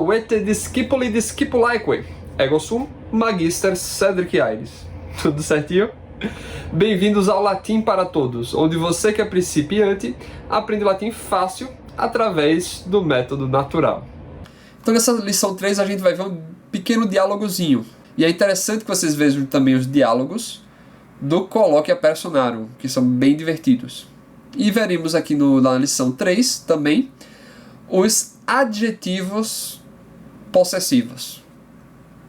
Salvete discipuli discipulaeque. Ego sum Magister Cedric Aires. Tudo certinho? Bem-vindos ao Latim para Todos, onde você que é principiante aprende latim fácil através do método natural. Então nessa lição 3 a gente vai ver um pequeno diálogozinho. E é interessante que vocês vejam também os diálogos do Colloquia Personarum, que são bem divertidos. E veremos aqui na lição 3 também os adjetivos possessivos.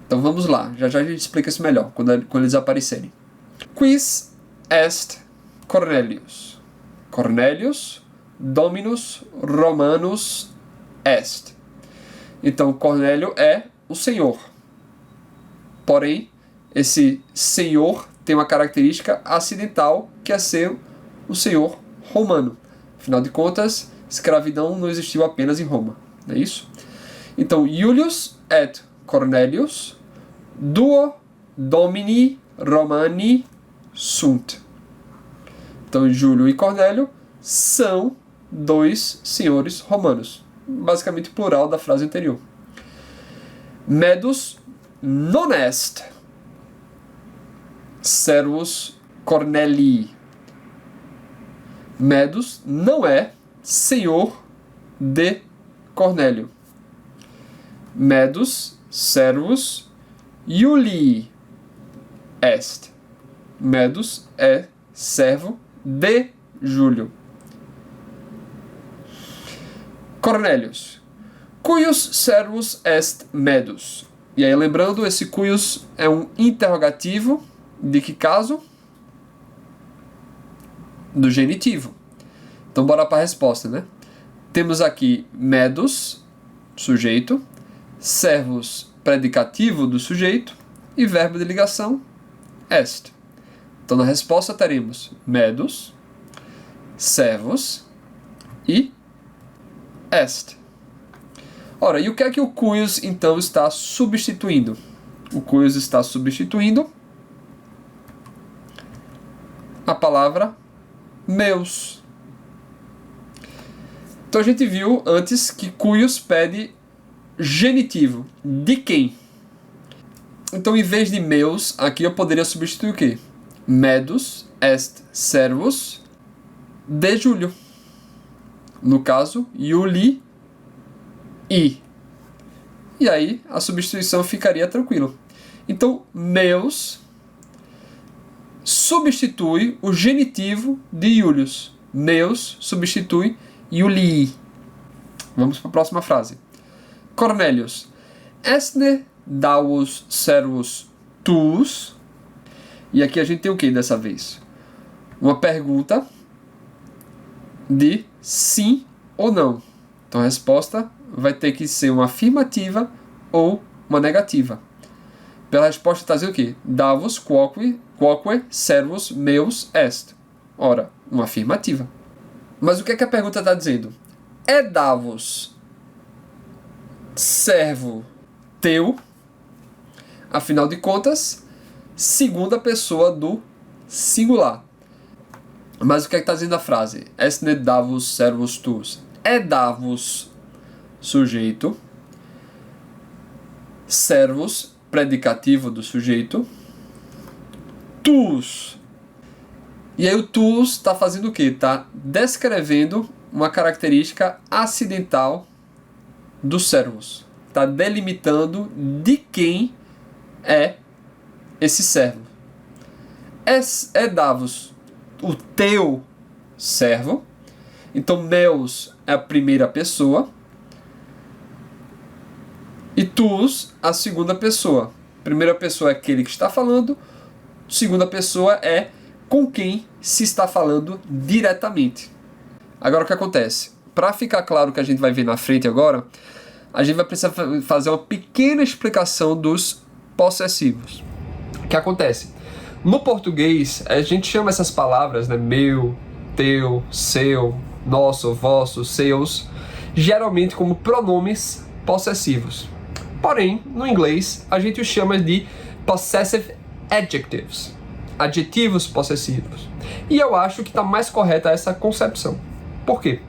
Então vamos lá, já a gente explica isso melhor quando eles aparecerem. Quis est Cornelius? Cornelius Dominus Romanus est. Então Cornélio é o Senhor. Porém, esse Senhor tem uma característica acidental, que é ser o Senhor romano. Afinal de contas, escravidão não existiu apenas em Roma, não é isso? Então, Iulius et Cornelius duo Domini Romani sunt. Então, Júlio e Cornélio são dois senhores romanos. Basicamente plural da frase anterior. Medus non est servus Cornelii. Medus não é senhor de Cornélio. Medus servus Iulii est. Medus é servo de Júlio. Cornelius. Cuius servus est Medus. E aí, lembrando, esse cuius é um interrogativo de que caso? Do genitivo. Então, bora para a resposta, né? Temos aqui Medus, sujeito, servus, predicativo do sujeito, e verbo de ligação, est. Então, na resposta teremos Medus, servus e est. Ora, e o que é que o cuius, então, está substituindo? O cuius está substituindo a palavra meus. Então, a gente viu antes que cuius pede genitivo. De quem? Então, em vez de meus, aqui eu poderia substituir o quê? Medus est servus de Júlio. No caso, Iuli e. E aí, a substituição ficaria tranquila. Então, meus substitui o genitivo de Iulius. Meus substitui Iulii. Vamos para a próxima frase. Cornelius. Estne davos servus tuus. E aqui a gente tem o que dessa vez? Uma pergunta de sim ou não. Então a resposta vai ter que ser uma afirmativa ou uma negativa. Pela resposta está dizendo o quê? Davos quoque servus meus est. Ora, uma afirmativa. Mas o que é que a pergunta está dizendo? É Davos servo teu? Afinal de contas, segunda pessoa do singular. Mas o que é que está dizendo a frase? Estne davos servus tuus. É Davos sujeito, servus predicativo do sujeito, tuus. E aí o tuus está fazendo o quê? Está descrevendo uma característica acidental do servus. Está delimitando de quem é esse servo. É Davos o teu servo. Então, meus é a primeira pessoa. E tuus, a segunda pessoa. Primeira pessoa é aquele que está falando. Segunda pessoa é com quem se está falando diretamente. Agora, o que acontece? Para ficar claro o que a gente vai ver na frente agora, a gente vai precisar fazer uma pequena explicação dos possessivos. O que acontece? No português, a gente chama essas palavras, né, meu, teu, seu, nosso, vosso, seus, geralmente como pronomes possessivos. Porém, no inglês, a gente os chama de possessive adjectives, adjetivos possessivos. E eu acho que está mais correta essa concepção. Por quê?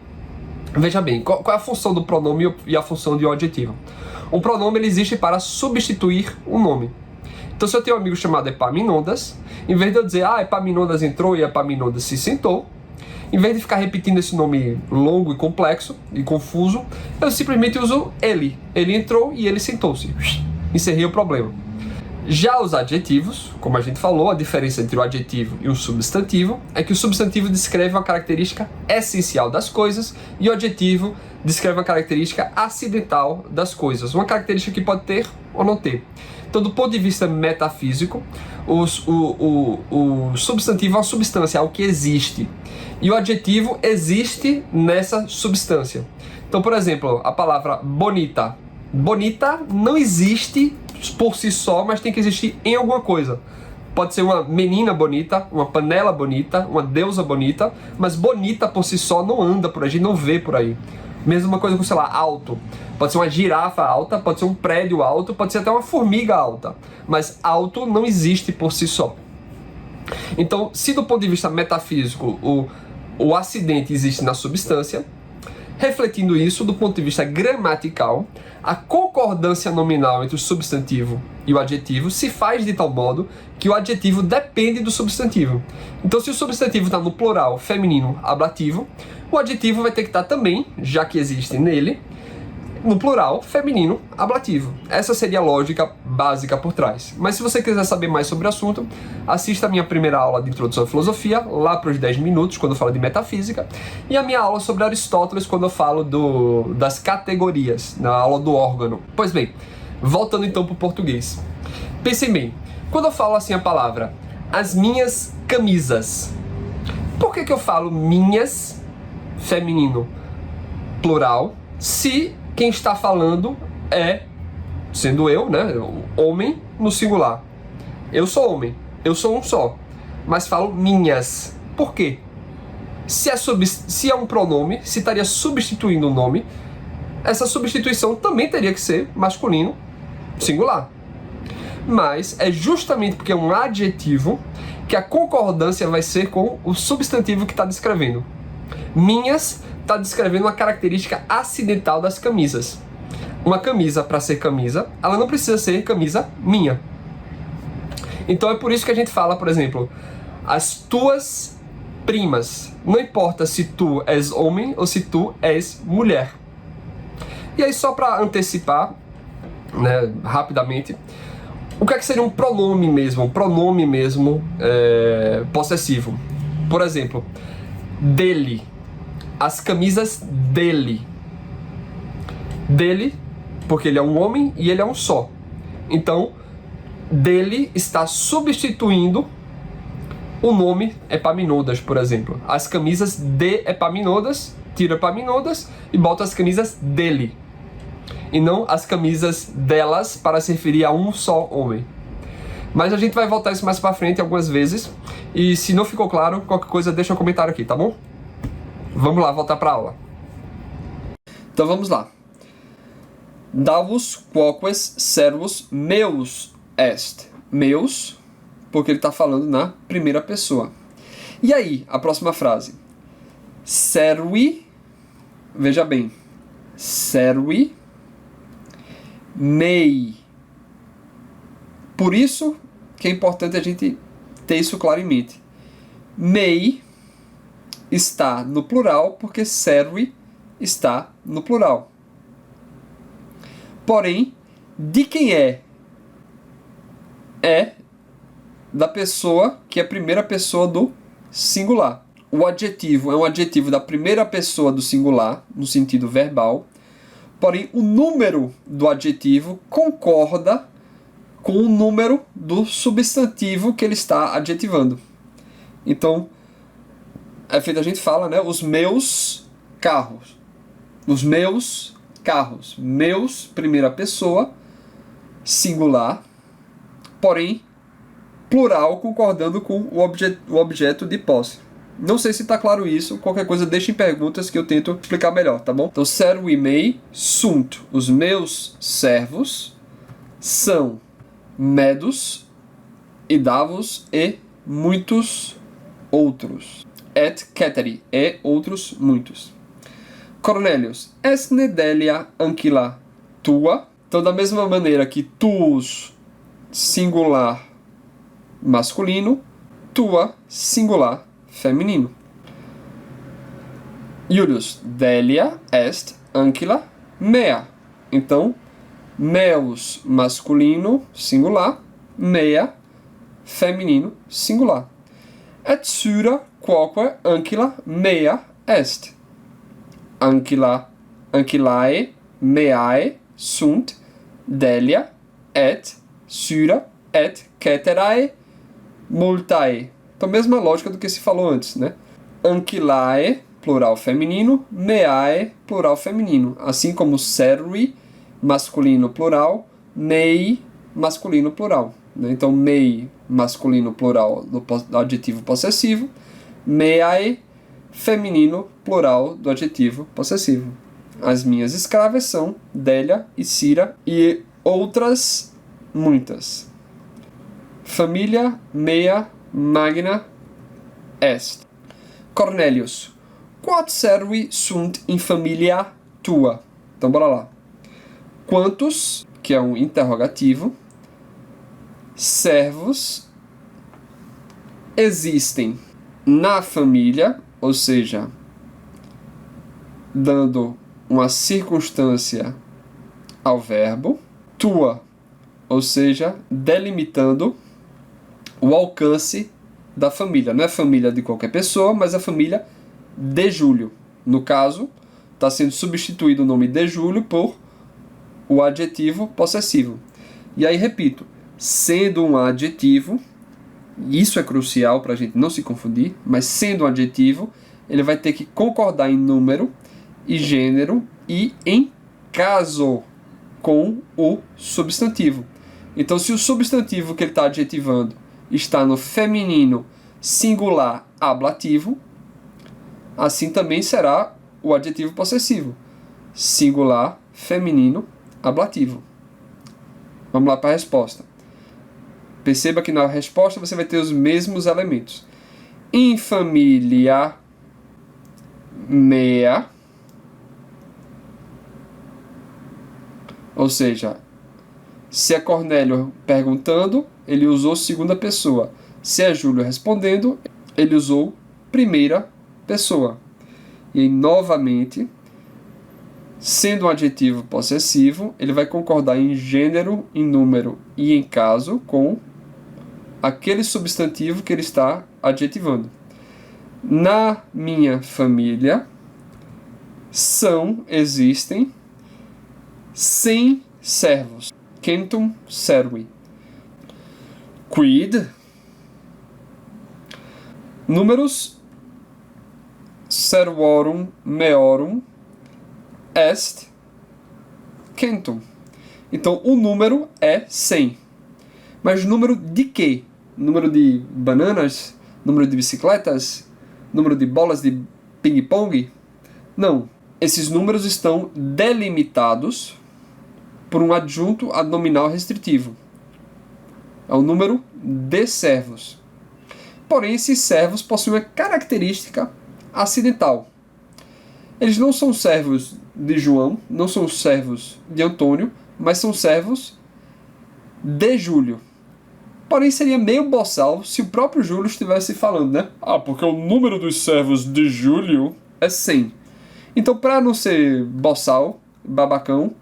Veja bem, qual é a função do pronome e a função de um adjetivo? Um pronome ele existe para substituir um nome. Então, se eu tenho um amigo chamado Epaminondas, em vez de eu dizer, Epaminondas entrou e Epaminondas se sentou, em vez de ficar repetindo esse nome longo e complexo e confuso, eu simplesmente uso ele. Ele entrou e ele sentou-se. Encerrei o problema. Já os adjetivos, como a gente falou, a diferença entre o adjetivo e o substantivo é que o substantivo descreve uma característica essencial das coisas e o adjetivo descreve uma característica acidental das coisas, uma característica que pode ter ou não ter. Então, do ponto de vista metafísico, o substantivo é uma substância, algo que existe. E o adjetivo existe nessa substância. Então, por exemplo, a palavra bonita. Bonita não existe por si só, mas tem que existir em alguma coisa. Pode ser uma menina bonita, uma panela bonita, uma deusa bonita, mas bonita por si só não anda por aí, a gente não vê por aí. Mesma coisa com, sei lá, alto. Pode ser uma girafa alta, pode ser um prédio alto, pode ser até uma formiga alta. Mas alto não existe por si só. Então, se do ponto de vista metafísico o acidente existe na substância, refletindo isso do ponto de vista gramatical, a concordância nominal entre o substantivo e o adjetivo se faz de tal modo que o adjetivo depende do substantivo. Então, se o substantivo está no plural feminino ablativo, o adjetivo vai ter que estar também, já que existe nele, no plural feminino ablativo. Essa seria a lógica básica por trás. Mas se você quiser saber mais sobre o assunto, assista a minha primeira aula de Introdução à Filosofia, lá para os 10 minutos, quando eu falo de metafísica, e a minha aula sobre Aristóteles, quando eu falo das categorias, na aula do órgão. Pois bem, voltando então para o português. Pensem bem, quando eu falo assim a palavra as minhas camisas, por que eu falo minhas, feminino, plural, se quem está falando é, sendo eu, né, homem no singular. Eu sou homem, eu sou um só, mas falo minhas. Por quê? Se é um pronome, se estaria substituindo o nome, essa substituição também teria que ser masculino, singular. Mas é justamente porque é um adjetivo que a concordância vai ser com o substantivo que está descrevendo. Minhas está descrevendo uma característica acidental das camisas. Uma camisa, para ser camisa, ela não precisa ser camisa minha. Então é por isso que a gente fala, por exemplo, as tuas primas. Não importa se tu és homem ou se tu és mulher. E aí, só para antecipar, né, rapidamente, o que é que seria um pronome mesmo? Um pronome mesmo possessivo. Por exemplo, dele. As camisas dele. Dele, porque ele é um homem e ele é um só. Então, dele está substituindo o nome Epaminondas, por exemplo. As camisas de Epaminondas, tira Epaminondas e bota as camisas dele. E não as camisas delas para se referir a um só homem. Mas a gente vai voltar isso mais pra frente algumas vezes. E se não ficou claro, qualquer coisa deixa um comentário aqui, tá bom? Vamos lá, voltar para a aula. Então vamos lá. Davos quoques servus meus est. Meus, porque ele está falando na primeira pessoa. E aí, a próxima frase. Servi, veja bem. Servi mei. Por isso que é importante a gente ter isso claro em mente. Mei está no plural porque serve está no plural. Porém, de quem é? É da pessoa que é a primeira pessoa do singular. O adjetivo é um adjetivo da primeira pessoa do singular, no sentido verbal. Porém, o número do adjetivo concorda com o número do substantivo que ele está adjetivando. Então, é feito, a gente fala, né? Os meus carros. Os meus carros. Meus, primeira pessoa, singular, porém, plural, concordando com o objeto de posse. Não sei se está claro isso, qualquer coisa deixe em perguntas que eu tento explicar melhor, tá bom? Então, servi mei sunt. Os meus servos são medos e davos e muitos outros. Et ceteri, e outros muitos. Cornelius, es nedelia anquila tua? Então, da mesma maneira que tuus, singular masculino, tua, singular feminino. Iulius, Delia est ancilla mea. Então, meus masculino, singular, mea, feminino, singular. Et sura quoque ancilla mea est. Ancillae meae sunt Delia et sura et ceterae multae. Então, mesma lógica do que se falou antes, né? Ancillae, plural feminino, meae, plural feminino. Assim como servi, masculino plural, mei, masculino plural. Né? Então, mei, masculino plural do adjetivo possessivo, meae, feminino plural do adjetivo possessivo. As minhas escravas são Delia e Cira e outras muitas. Família mea magna est. Cornelius, quod servi sunt in familia tua? Então, bora lá. Quantos, que é um interrogativo, servos existem na família, ou seja, dando uma circunstância ao verbo, tua, ou seja, delimitando o alcance da família. Não é família de qualquer pessoa, mas a família de Júlio. No caso, está sendo substituído o nome de Júlio por o adjetivo possessivo. E aí, repito, sendo um adjetivo, isso é crucial para a gente não se confundir, mas sendo um adjetivo, ele vai ter que concordar em número e gênero e em caso com o substantivo. Então, se o substantivo que ele está adjetivando está no feminino singular ablativo, assim também será o adjetivo possessivo, singular feminino ablativo. Vamos lá para a resposta. Perceba que na resposta você vai ter os mesmos elementos. In familia mea, ou seja, se é Cornélio perguntando, ele usou segunda pessoa. Se é Júlio respondendo, ele usou primeira pessoa. E aí, novamente, sendo um adjetivo possessivo, ele vai concordar em gênero, em número e em caso com aquele substantivo que ele está adjetivando. Na minha família existem 100 servos. Centum servi. Quid numerus servorum meorum est centum. Então, o número é 100. Mas número de quê? Número de bananas? Número de bicicletas? Número de bolas de ping-pong? Não. Esses números estão delimitados por um adjunto adnominal restritivo. É o número de servos. Porém, esses servos possuem uma característica acidental. Eles não são servos de João, não são servos de Antônio, mas são servos de Júlio. Porém, seria meio boçal se o próprio Júlio estivesse falando, né? Porque o número dos servos de Júlio é 100. Então, para não ser boçal, babacão,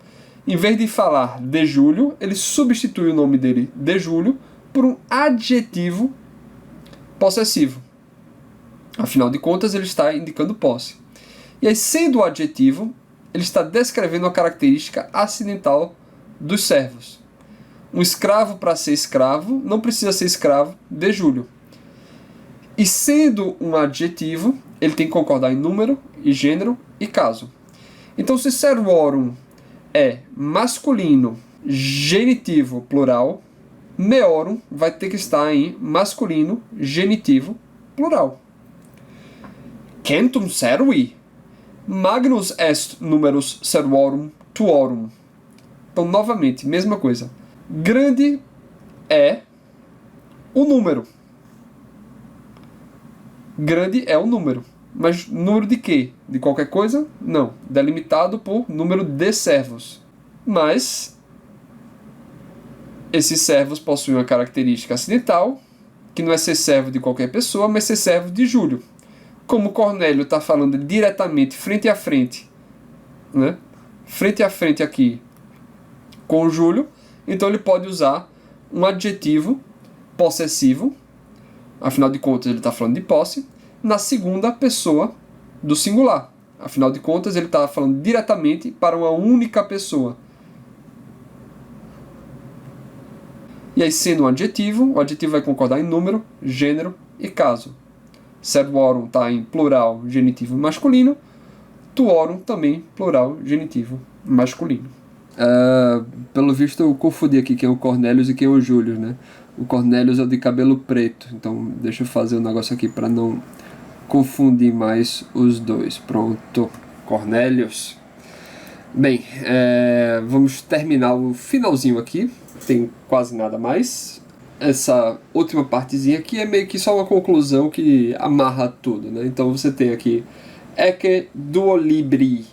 em vez de falar de Júlio, ele substitui o nome dele, de Júlio, por um adjetivo possessivo. Afinal de contas, ele está indicando posse. E aí, sendo o adjetivo, ele está descrevendo uma característica acidental dos servos. Um escravo, para ser escravo, não precisa ser escravo de Júlio. E sendo um adjetivo, ele tem que concordar em número, e gênero e caso. Então, se servorum é masculino, genitivo, plural, meorum vai ter que estar em masculino, genitivo, plural. Centum servi. Magnus est numerus servorum tuorum. Então, novamente, mesma coisa. Grande é o número. Grande é o número. Mas número de quê? De qualquer coisa? Não. Delimitado por número de servos. Mas Esses servos possuem uma característica acidental, que não é ser servo de qualquer pessoa, mas ser servo de Júlio. Como Cornélio está falando diretamente, frente a frente, né? Frente a frente aqui com o Júlio, então ele pode usar um adjetivo possessivo, afinal de contas ele está falando de posse, na segunda pessoa do singular. Afinal de contas ele está falando diretamente para uma única pessoa. E aí, sendo um adjetivo, o adjetivo vai concordar em número, gênero e caso. Servorum está em plural genitivo masculino, tuorum também plural genitivo masculino. Pelo visto eu confundi aqui quem é o Cornélius e quem é o Júlio, né? O Cornélius é o de cabelo preto, então deixa eu fazer um negócio aqui para não confundir mais os dois. Pronto, Cornélius. Bem, vamos terminar o finalzinho aqui, tem quase nada mais. Essa última partezinha aqui é meio que só uma conclusão que amarra tudo, né? Então você tem aqui Ecce duo libri,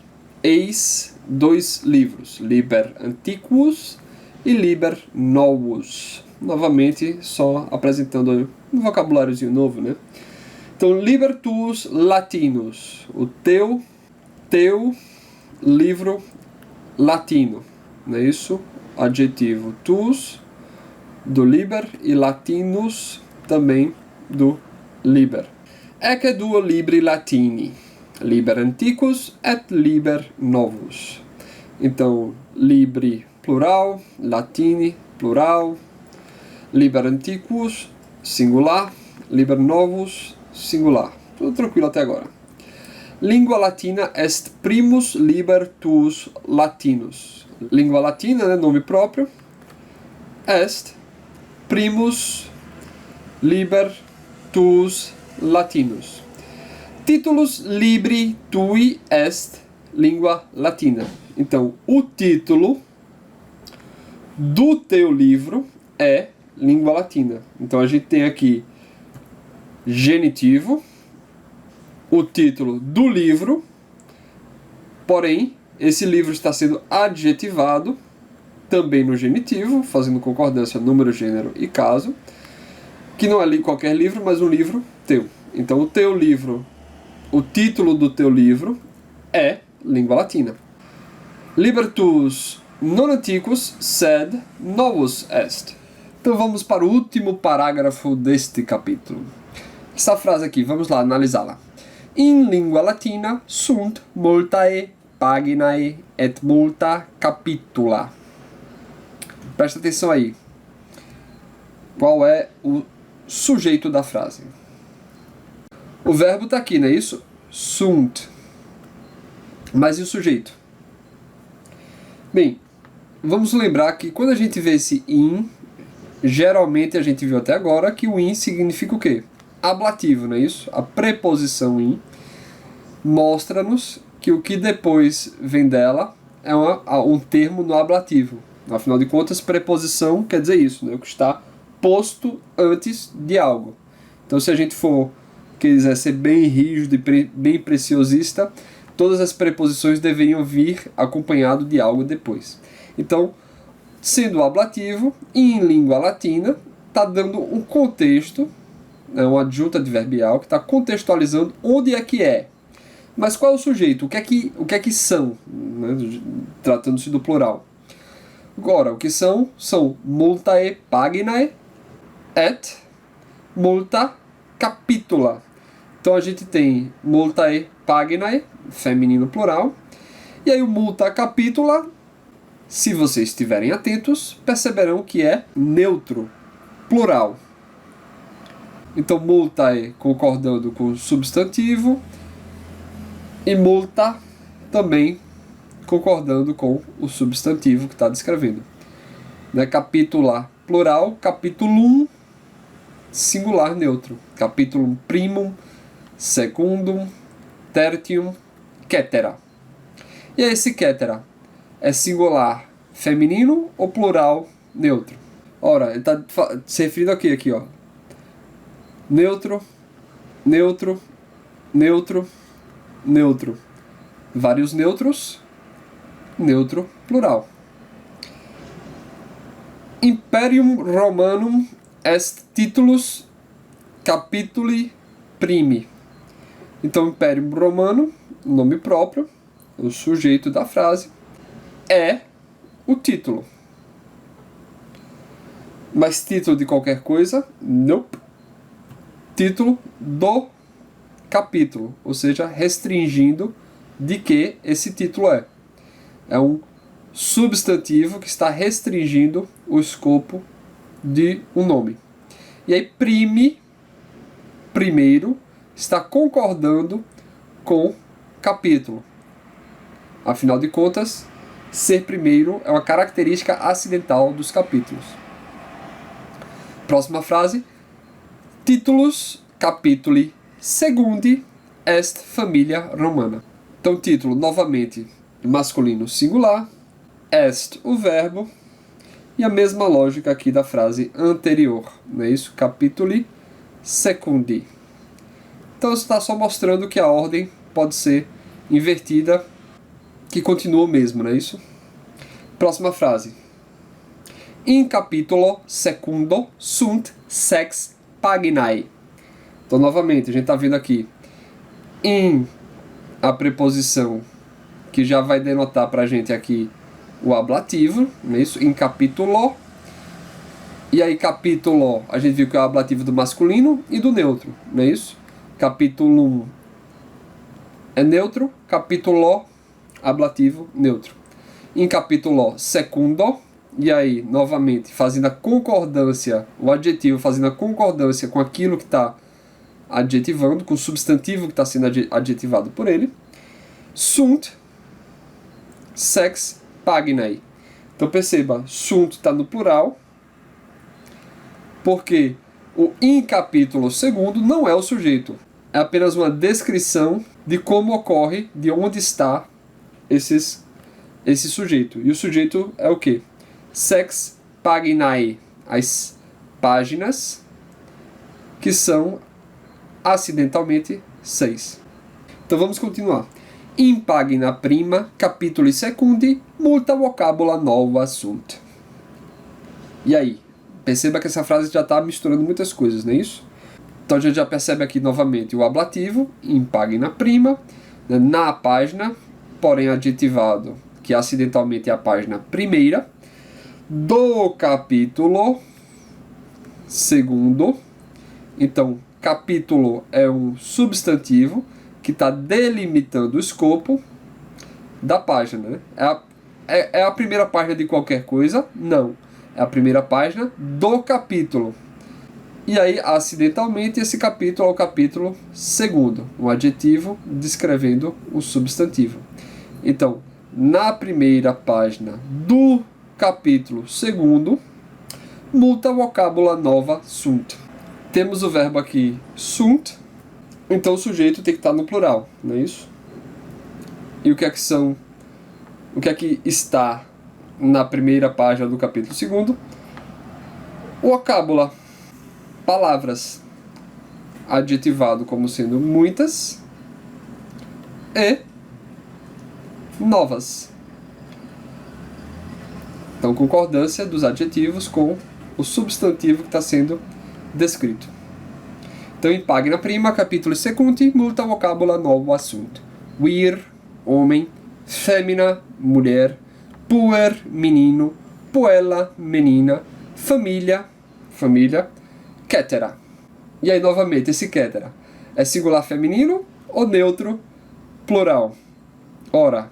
eis dois livros, Liber Antiquus e Liber Novus. Novamente, só apresentando um vocabuláriozinho novo, né? Então, Liber tuus Latinus, o teu livro latino, não é isso? Adjetivo tuus, do Liber, e Latinus, também do Liber. Ecce duo libri Latini, Liber Antiquus et Liber Novus. Então, libri plural, Latini plural, Liber Antiquus singular, Liber Novus singular. Tudo tranquilo até agora. Língua latina est primus liber tuus latinus. Língua latina, né, nome próprio, est primus liber tuus latinus. Titulus libri tui est língua latina. Então, o título do teu livro é língua latina. Então, a gente tem aqui genitivo, o título do livro, porém, esse livro está sendo adjetivado também no genitivo, fazendo concordância número, gênero e caso, que não é qualquer livro, mas um livro teu. Então, o teu livro, o título do teu livro é língua latina. Liber tuus non antiquus sed novus est. Então vamos para o último parágrafo deste capítulo. Essa frase aqui, vamos lá analisá-la. In lingua latina sunt multae paginae et multa capitula. Presta atenção aí. Qual é o sujeito da frase? O verbo está aqui, não é isso? Sunt. Mas e o sujeito? Bem, vamos lembrar que quando a gente vê esse in, geralmente a gente viu até agora que o in significa o quê? Ablativo, não é isso? A preposição in mostra-nos que o que depois vem dela é um termo no ablativo. Afinal de contas, preposição quer dizer isso, né? O que está posto antes de algo. Então, se a gente quiser ser bem rígido e bem preciosista, todas as preposições deveriam vir acompanhado de algo depois. Então, sendo ablativo, em língua latina, está dando um contexto, uma adjunta adverbial que está contextualizando onde é que é. Mas qual é o sujeito? O que é que são? Né? Tratando-se do plural. Agora, o que são multae paginae et multa capitula. Então a gente tem multae paginae, feminino plural, e aí o multa capitula, se vocês estiverem atentos, perceberão que é neutro, plural. Então multae concordando com o substantivo e multa também concordando com o substantivo que está descrevendo. Né? Capitula plural, capitulum singular neutro, capitulum primum, secundum, tertium, cetera. E esse cetera é singular feminino ou plural neutro? Ora, ele está se referindo aqui, ó. Neutro, neutro, neutro, neutro. Vários neutros, neutro plural. Imperium Romanum est titulus capituli primi. Então, Imperium Romano, nome próprio, o sujeito da frase, é o título. Mas título de qualquer coisa? Nope. Título do capítulo, ou seja, restringindo de que esse título é. É um substantivo que está restringindo o escopo de um nome. E aí, primeiro, está concordando com capítulo. Afinal de contas, ser primeiro é uma característica acidental dos capítulos. Próxima frase. Titulus capituli secundi est familia romana. Então, título, novamente, masculino singular, est o verbo, e a mesma lógica aqui da frase anterior, não é isso? Capituli secundi. Então, isso está só mostrando que a ordem pode ser invertida, que continua o mesmo, não é isso? Próxima frase. In capitulo secundo sunt sex paginae. Então, novamente, a gente está vendo aqui in a preposição que já vai denotar para a gente aqui o ablativo, não é isso? In capitulo. E aí, capítulo, a gente viu que é o ablativo do masculino e do neutro, não é isso? Capítulum é neutro, capítulo, ablativo, neutro. In capítulo secundo. E aí, novamente, fazendo a concordância, o adjetivo fazendo a concordância com aquilo que está adjetivando, com o substantivo que está sendo adjetivado por ele. Sunt sex paginae. Então perceba, sunt está no plural, porque o in capítulo segundo não é o sujeito. É apenas uma descrição de como ocorre, de onde está esse sujeito. E o sujeito é o quê? Sex paginae, as páginas, que são acidentalmente 6. Então vamos continuar. In pagina prima, capituli secundi, multa vocabula nova sunt. E aí? Perceba que essa frase já está misturando muitas coisas, não é isso? Então a gente já percebe aqui novamente o ablativo, in pagina prima, na página, porém adjetivado, que acidentalmente é a página primeira, do capítulo segundo. Então, capítulo é um substantivo que está delimitando o escopo da página, né? É a primeira página de qualquer coisa? Não. É a primeira página do capítulo. E aí, acidentalmente, esse capítulo é o capítulo segundo, um adjetivo descrevendo o substantivo. Então, na primeira página do capítulo segundo, multa vocábula nova sunt. Temos o verbo aqui sunt, então o sujeito tem que estar no plural, não é isso? E o que é que está na primeira página do capítulo segundo? Vocábula, palavras, adjetivado como sendo muitas e novas. Então, concordância dos adjetivos com o substantivo que está sendo descrito. Então, in pagina prima, capítulo secundi, multa vocábula novo assunto. Vir, homem, fêmea, mulher, puer, menino, puella, menina, família, cetera. E aí, novamente, esse cetera é singular feminino ou neutro plural? Ora,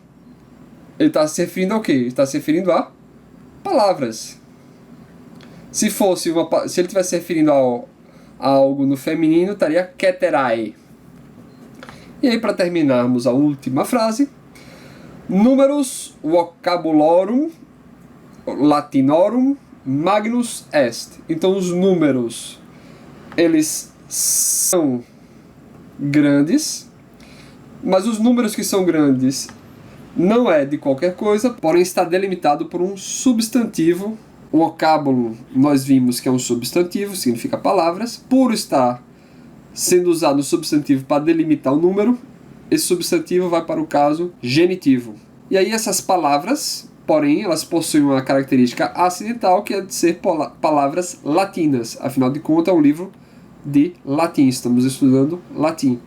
ele está se referindo ao quê? Ele está se referindo a palavras. Se ele estivesse se referindo a algo no feminino, estaria ceterae. E aí, para terminarmos a última frase, numerus vocabulorum latinorum magnus est. Então, os números, eles são grandes, mas os números que são grandes não é de qualquer coisa, porém está delimitado por um substantivo. O vocábulo, nós vimos que é um substantivo, significa palavras. Por estar sendo usado o substantivo para delimitar o número, esse substantivo vai para o caso genitivo. E aí essas palavras porém elas possuem uma característica acidental, que é de ser palavras latinas. Afinal de contas, é um livro de latim, estamos estudando latim.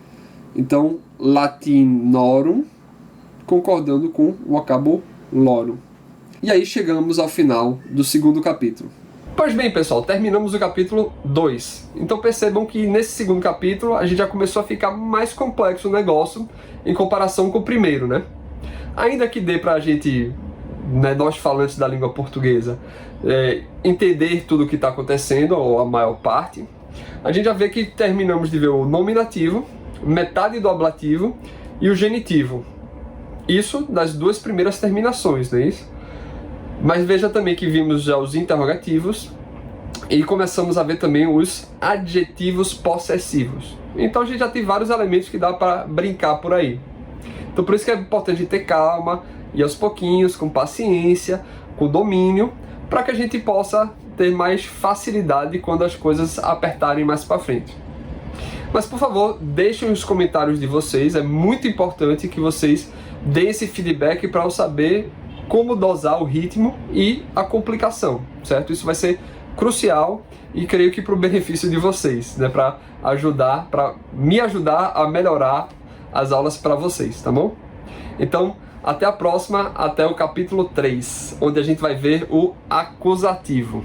Então, latinorum, concordando com o vocábulo lorum. E aí chegamos ao final do segundo capítulo. Pois bem, pessoal, terminamos o capítulo 2. Então percebam que nesse segundo capítulo a gente já começou a ficar mais complexo o negócio em comparação com o primeiro, né? Ainda que dê pra gente, né, nós falantes da língua portuguesa, entender tudo o que está acontecendo, ou a maior parte, a gente já vê que terminamos de ver o nominativo, metade do ablativo e o genitivo. Isso nas duas primeiras terminações, não é isso? Mas veja também que vimos já os interrogativos e começamos a ver também os adjetivos possessivos. Então a gente já tem vários elementos que dá para brincar por aí. Então por isso que é importante ter calma e aos pouquinhos, com paciência, com domínio, para que a gente possa ter mais facilidade quando as coisas apertarem mais para frente. Mas por favor, deixem os comentários de vocês, é muito importante que vocês deem esse feedback para eu saber como dosar o ritmo e a complicação, certo? Isso vai ser crucial e creio que para o benefício de vocês, né? Para me ajudar a melhorar as aulas para vocês, tá bom? Então, até a próxima, até o capítulo 3, onde a gente vai ver o acusativo.